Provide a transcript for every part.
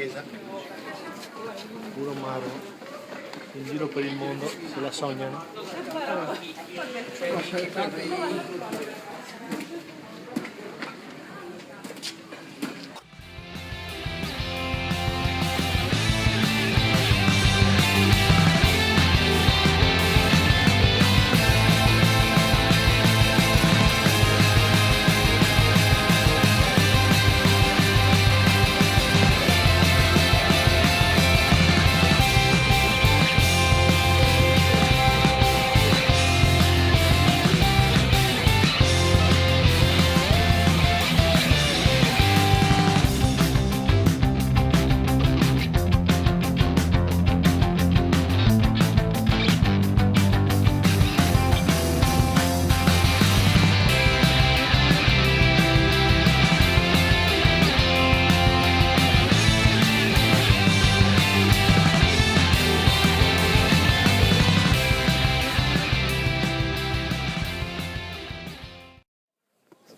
chiesa, puro maro, in giro per il mondo se la sognano.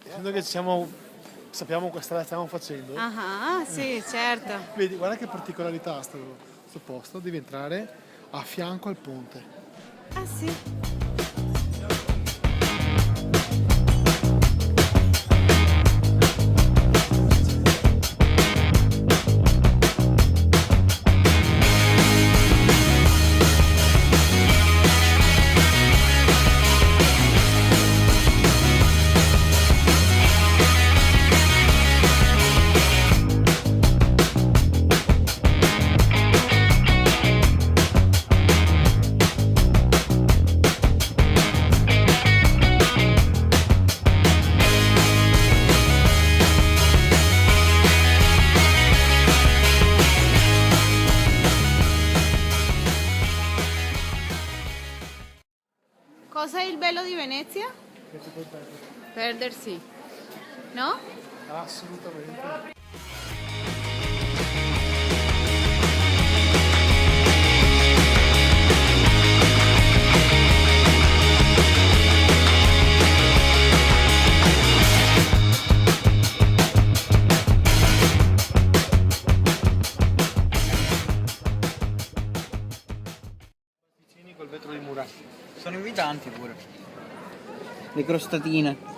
Essendo che sappiamo questa strada stiamo facendo, Ah, sì, certo. vedi, guarda che particolarità sto posto, devi entrare a fianco al ponte. Ah, sì. Cosa è il bello di Venezia? Che ti puoi perdere. Perdersi, no? Assolutamente. Col vetro di murato. Sono invitanti pure. Le crostatine.